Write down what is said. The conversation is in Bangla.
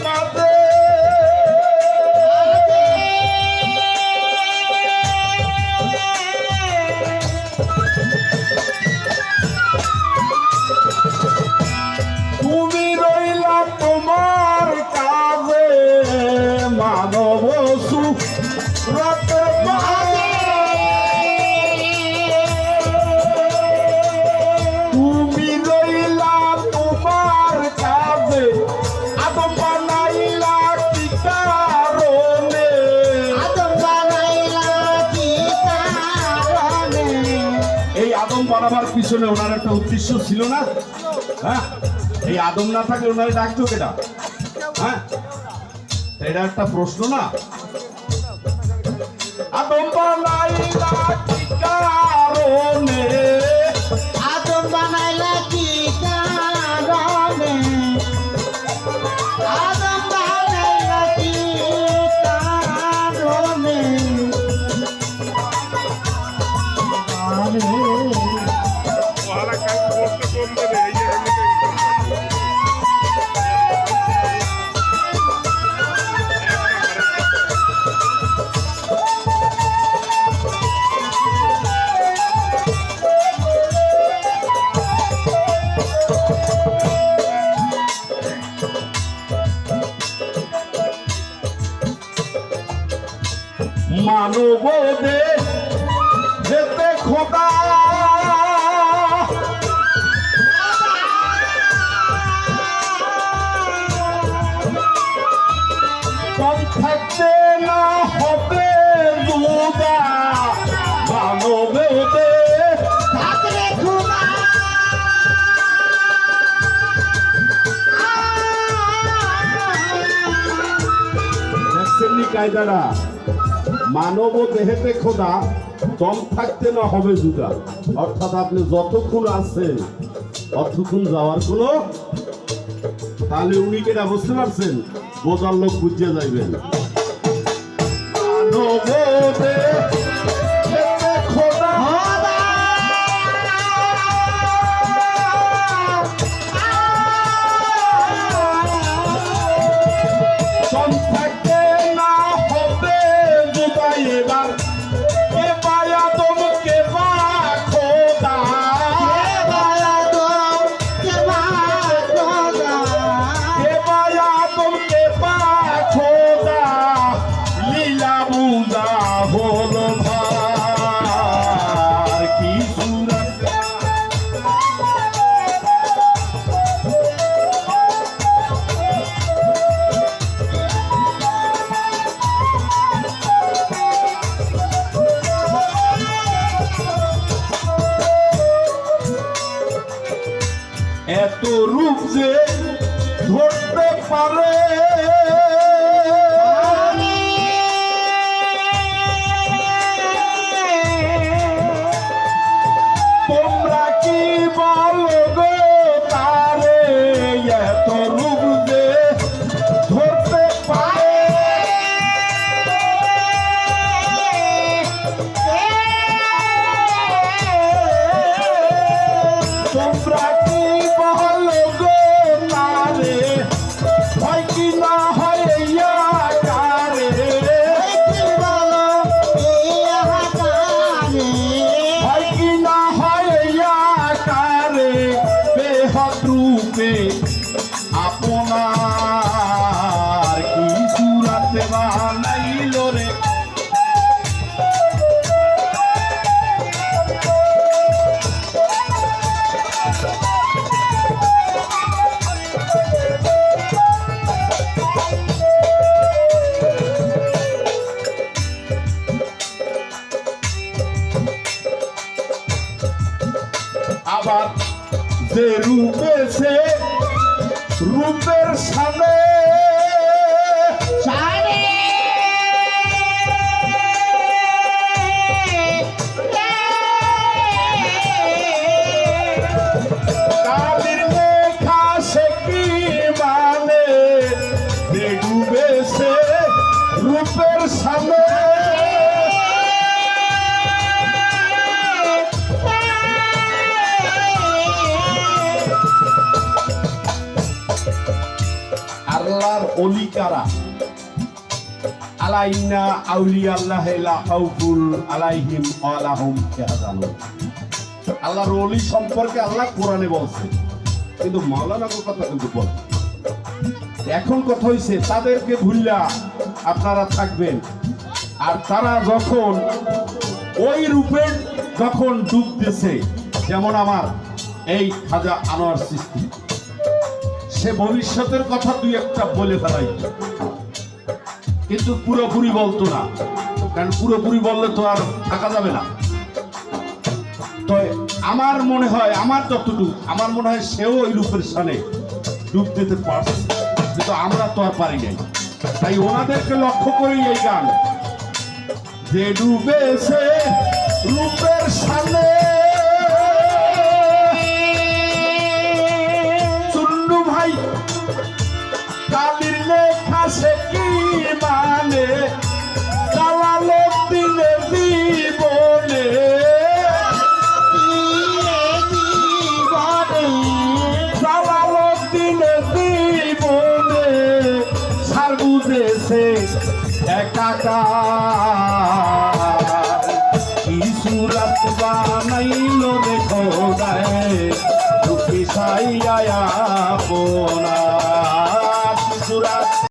বাদে তুমি রইলা তোমার কাজে মানব সুরতের তুমি রইলা তোমার কাজে আদম বানাইলা কি কারণে এই আদম বানাবার পিছনে ওনার একটা উদ্দেশ্য ছিল না? হ্যাঁ, এই আদম না থাকলে ওনারে ডাকতো কেটা? হ্যাঁ, এটা একটা প্রশ্ন না? আদম বানাইলা কি কারণে আদম বানাইলা কি কারণে আদম বানাইলা কি কারণে মানব যেতে খোদা কম থাকতে না হবে জুদা মানব থাকলে খুদা দেখছেন নি কায়দাটা? মানব দেহেতে খোদা দম থাকতে না হবে জুদা, অর্থাৎ আপনি যতক্ষণ আছেন ততক্ষণ যাওয়ার কোনো, তাহলে উনি কেটা বুঝতে পারছেন? বোঝার লোক বুঝিয়ে যাইবেন। মানব দেহেতে খোদা দম থাকতে না হবে জুদা। এবার কে পায়া তোমাকে বা খোদা কে পায়া তোমাকে বা খোদা লীলা বুঝা হলো ভার কি সুরত এত রূপ যে ধরতে পারে তোমরা কি বলো গো তারে? এত রূপ যে ধরতে পারে তোমরা কি বলো গো তারে? হয় কি না হয় ইয়া কারে হয় কি না হয় ইয়া কারে বেহদ রূপে আপনার কি সুরাতে বানাইল রে আবার যে রূপে সে রূপের সামনে কালির লেখা সে কি মানে যে ডুবে সে রূপের সামনে আল্লাহর অলি কারা? আলাইন্না আউলিয়া আল্লাহ লা খাউফুন আলাইহিম ওয়ালা হুম ইয়াহজানুন। আল্লাহর ওলি সম্পর্কে আল্লাহ কোরআনে বলছে, কিন্তু মাওলানার কথা কিন্তু বলে। এখন কথা হইছে তাদেরকে ভুল্লা আপনারা থাকবেন, আর তারা যখন ওই রূপে যখন ডুবতেছে, যেমন আমার এই খাজা আনোয়ার চিশতি, সে ভবিষ্যতের কথা দুই একটা বলে ফেলাই, কিন্তু পুরোপুরি বলতো না, কারণ পুরোপুরি বললে তো আর থাকা যাবে না। তো আমার মনে হয়, আমার যতটুকু আমার মনে হয় সেও ওই রূপের সামনে ডুব দিতে পারছে, কিন্তু আমরা তো আর পারি নাই। তাই ওনাদেরকে লক্ষ্য করেই এই গান, যে ডুবেছে রূপের সামনে চুন্নু ভাই কালির লেখা সে কি মানে, চালালো দিলে জীবনে চালালো দিলে জীবনে সার বুঝেছে একাকার। কি সুরাত বানাইলো দেখো গায়ে দুঃখী সাইয়া পোনা।